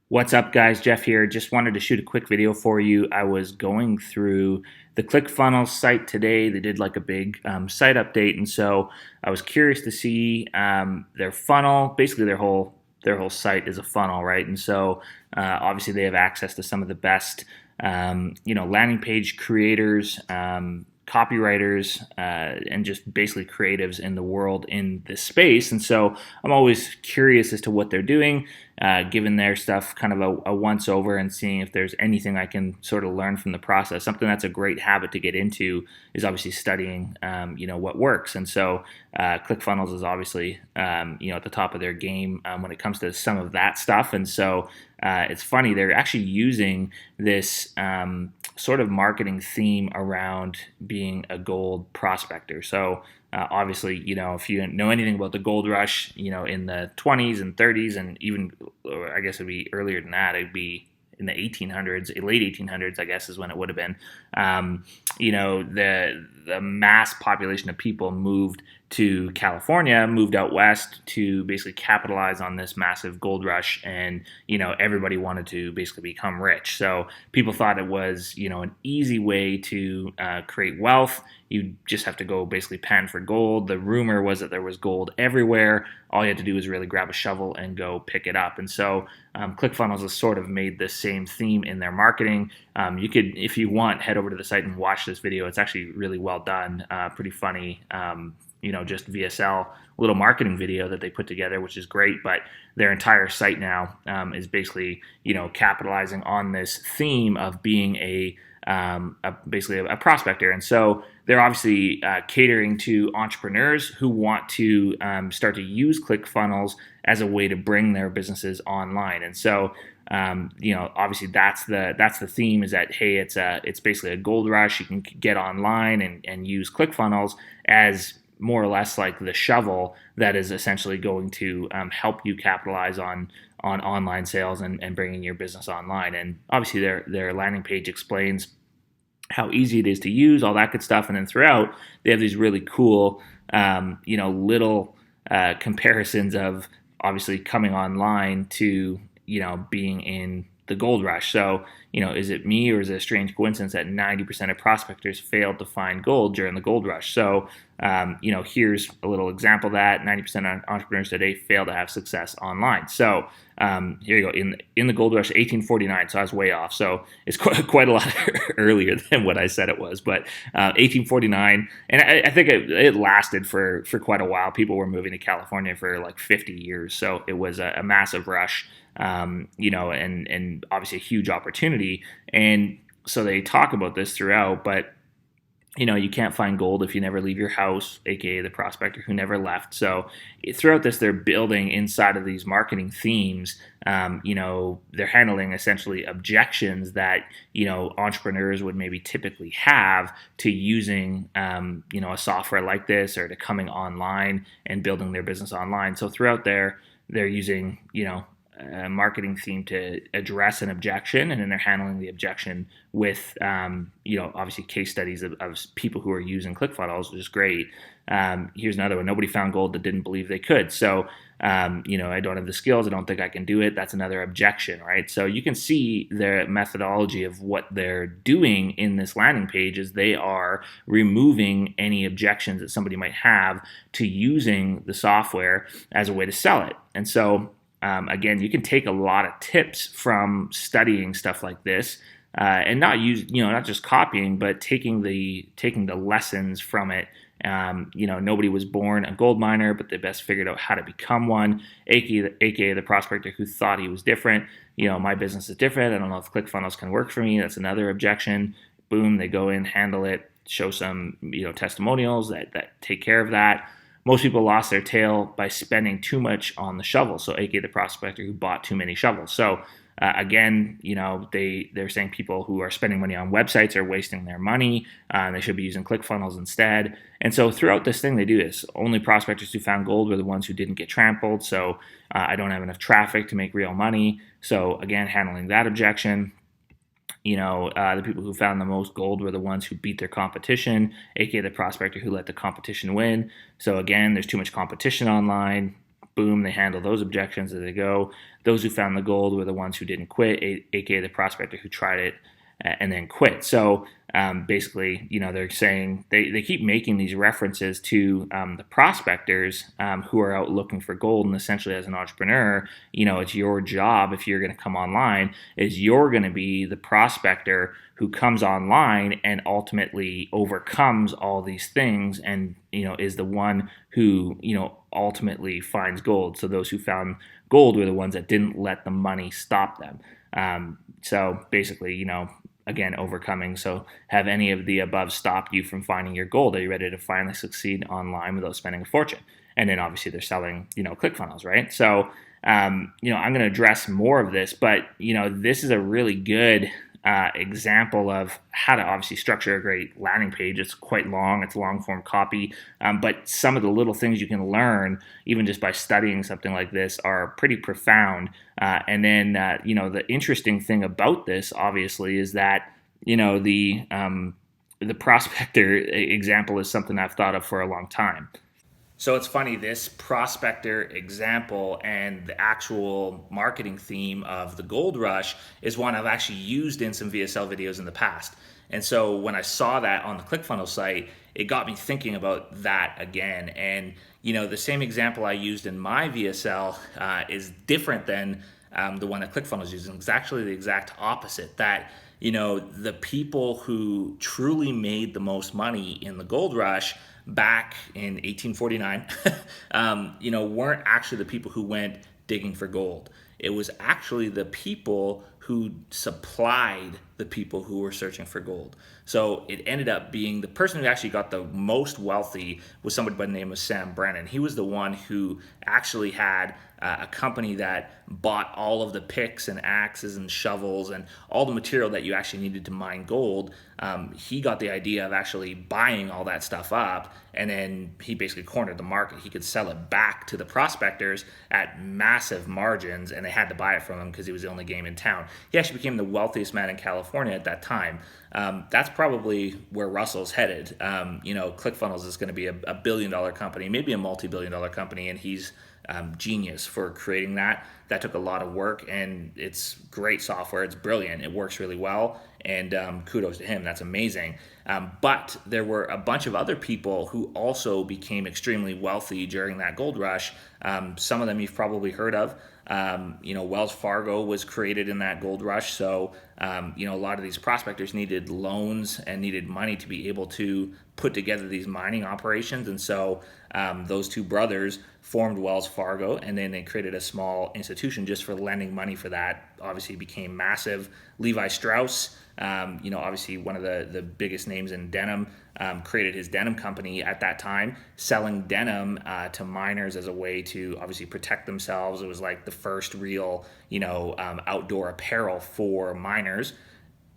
What's up, guys? Jeff here. Just wanted to shoot a quick video for you. I was going through the ClickFunnels site today. They did like a big site update, and so I was curious to see their funnel. Basically, their whole site is a funnel, right? And so obviously they have access to some of the best landing page creators. Copywriters and just basically creatives in the world in this space. And so I'm always curious as to what they're doing, giving their stuff kind of a once over and seeing if there's anything I can sort of learn from the process. Something that's a great habit to get into is obviously studying, what works. And so ClickFunnels is obviously, at the top of their game when it comes to some of that stuff. And so it's funny, they're actually using this sort of marketing theme around being a gold prospector. So obviously, if you know anything about the gold rush, in the 20s and 30s, and even, or I guess it'd be earlier than that, it'd be in the 1800s, late 1800s, I guess is when it would have been. The mass population of people moved to California, moved out west to basically capitalize on this massive gold rush, and everybody wanted to basically become rich. So people thought it was an easy way to create wealth. You just have to go basically pan for gold. The rumor was that there was gold everywhere. All you had to do was really grab a shovel and go pick it up. And so ClickFunnels has sort of made the same theme in their marketing. You could, if you want, head over to the site and watch this video. It's actually really well done, pretty funny. Just VSL little marketing video that they put together, which is great. But their entire site now is basically, capitalizing on this theme of being basically a prospector. And so they're obviously catering to entrepreneurs who want to start to use ClickFunnels as a way to bring their businesses online. And so obviously that's the theme, is that, hey, it's basically a gold rush. You can get online and use ClickFunnels as more or less like the shovel that is essentially going to help you capitalize on online sales and bringing your business online. And obviously their landing page explains how easy it is to use, all that good stuff. And then throughout, they have these really cool, little comparisons of obviously coming online to, being in the gold rush. So, is it me, or is it a strange coincidence that 90% of prospectors failed to find gold during the gold rush? So, here's a little example of that 90% of entrepreneurs today fail to have success online. So, here you go. In the gold rush, 1849. So I was way off. So it's quite a lot earlier than what I said it was. But 1849, and I think it lasted for quite a while. People were moving to California for like 50 years. So it was a massive rush. And obviously a huge opportunity. And so they talk about this throughout, but you can't find gold if you never leave your house, aka the prospector who never left. So throughout this, they're building inside of these marketing themes. They're handling essentially objections that entrepreneurs would maybe typically have to using a software like this, or to coming online and building their business online. So throughout there, they're using a marketing theme to address an objection, and then they're handling the objection with obviously case studies of people who are using ClickFunnels, which is great. Here's another one: nobody found gold that didn't believe they could. So I don't have the skills, I don't think I can do it. That's another objection, right? So you can see the methodology of what they're doing in this landing page is they are removing any objections that somebody might have to using the software as a way to sell it. And so again, you can take a lot of tips from studying stuff like this, and not just copying, but taking the lessons from it. Nobody was born a gold miner, but they best figured out how to become one, aka the prospector who thought he was different. My business is different. I don't know if ClickFunnels can work for me. That's another objection. Boom, they go in, handle it, show some testimonials that take care of that. Most people lost their tail by spending too much on the shovel. So, aka the prospector who bought too many shovels. So, again, they're saying people who are spending money on websites are wasting their money. They should be using ClickFunnels instead. And so, throughout this thing, they do this. Only prospectors who found gold were the ones who didn't get trampled. So, I don't have enough traffic to make real money. So, again, handling that objection. The people who found the most gold were the ones who beat their competition, aka the prospector who let the competition win. So again, there's too much competition online. boom, they handle those objections as they go. Those who found the gold were the ones who didn't quit, aka the prospector who tried it and then quit. So basically, they're saying they keep making these references to the prospectors who are out looking for gold. And essentially, as an entrepreneur, it's your job, if you're going to come online, is you're going to be the prospector who comes online and ultimately overcomes all these things and is the one who ultimately finds gold. So those who found gold were the ones that didn't let the money stop them. So basically, again, overcoming. So have any of the above stopped you from finding your gold? Are you ready to finally succeed online without spending a fortune? And then obviously they're selling, ClickFunnels, right? So, I'm going to address more of this, but, this is a really good example of how to obviously structure a great landing page. It's quite long. It's long form copy. But some of the little things you can learn, even just by studying something like this, are pretty profound. And then, the interesting thing about this, obviously, is that, the prospector example is something I've thought of for a long time. So it's funny, this prospector example and the actual marketing theme of the gold rush is one I've actually used in some VSL videos in the past. And so when I saw that on the ClickFunnels site, it got me thinking about that again. And, the same example I used in my VSL is different than the one that ClickFunnels uses. It's actually the exact opposite, that the people who truly made the most money in the gold rush back in 1849, weren't actually the people who went digging for gold. It was actually the people who supplied the people who were searching for gold. So it ended up being the person who actually got the most wealthy was somebody by the name of Sam Brennan. He was the one who actually had a company that bought all of the picks and axes and shovels and all the material that you actually needed to mine gold. He got the idea of actually buying all that stuff up, and then he basically cornered the market. He could sell it back to the prospectors at massive margins, and they had to buy it from him because he was the only game in town. He actually became the wealthiest man in California at that time. That's probably where Russell's headed. ClickFunnels is going to be a billion-dollar company, maybe a multi-billion-dollar company, and he's genius for creating that. That took a lot of work, and it's great software. It's brilliant. It works really well, and kudos to him. That's amazing. But there were a bunch of other people who also became extremely wealthy during that gold rush. Some of them you've probably heard of. Wells Fargo was created in that gold rush. So, a lot of these prospectors needed loans and needed money to be able to put together these mining operations. And so those two brothers formed Wells Fargo, and then they created a small institution just for lending money for that. Obviously became massive. Levi Strauss, obviously one of the biggest names in denim, created his denim company at that time, selling denim to miners as a way to obviously protect themselves. It was like the first real, outdoor apparel for miners.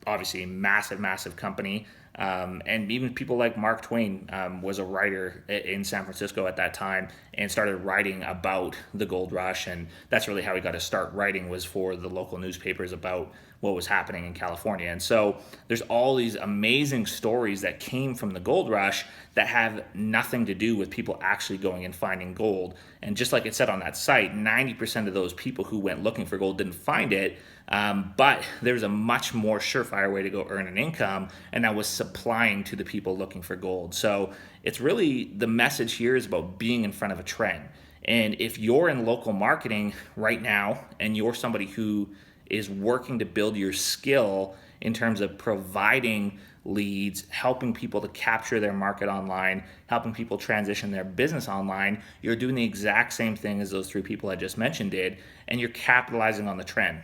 Obviously, massive, massive company. And even people like Mark Twain was a writer in San Francisco at that time and started writing about the gold rush. And that's really how he got to start writing, was for the local newspapers about what was happening in California. And so there's all these amazing stories that came from the gold rush that have nothing to do with people actually going and finding gold. And just like it said on that site, 90% of those people who went looking for gold didn't find it. But there's a much more surefire way to go earn an income, and that was supplying to the people looking for gold. So it's really, the message here is about being in front of a trend. And if you're in local marketing right now and you're somebody who is working to build your skill in terms of providing leads, helping people to capture their market online, helping people transition their business online, you're doing the exact same thing as those three people I just mentioned did, and you're capitalizing on the trend.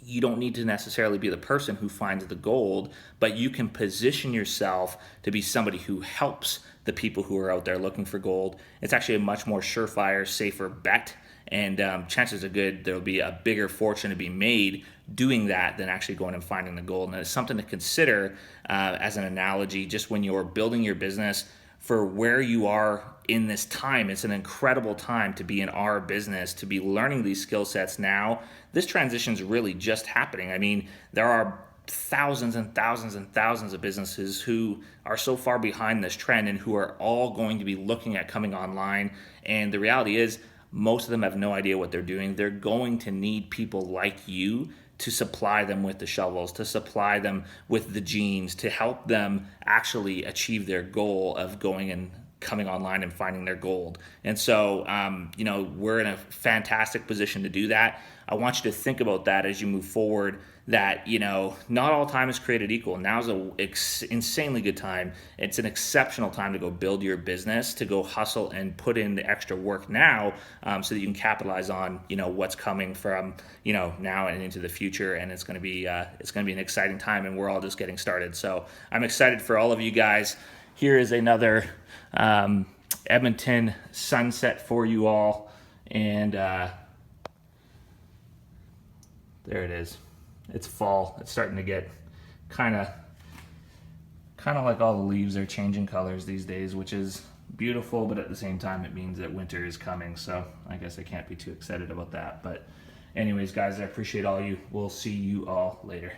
You don't need to necessarily be the person who finds the gold, but you can position yourself to be somebody who helps the people who are out there looking for gold. It's actually a much more surefire, safer bet, and chances are good there'll be a bigger fortune to be made doing that than actually going and finding the gold. And it's something to consider as an analogy, just when you're building your business for where you are in this time. It's an incredible time to be in our business, to be learning these skill sets now. This transition is really just happening. I mean, there are thousands and thousands and thousands of businesses who are so far behind this trend and who are all going to be looking at coming online. And the reality is, Most of them have no idea what they're doing. They're going to need people like you to supply them with the shovels, to supply them with the jeans, to help them actually achieve their goal of going and coming online and finding their gold. And so, we're in a fantastic position to do that. I want you to think about that as you move forward, that, not all time is created equal. Now's an insanely good time. It's an exceptional time to go build your business, to go hustle and put in the extra work now, so that you can capitalize on, what's coming from, now and into the future. And it's going to be an exciting time, and we're all just getting started. So I'm excited for all of you guys. Here is another Edmonton sunset for you all, and there it is. It's fall. It's starting to get kind of like all the leaves are changing colors these days, which is beautiful, but at the same time it means that winter is coming. So I guess I can't be too excited about that. But anyways, guys, I appreciate all you. We'll see you all later.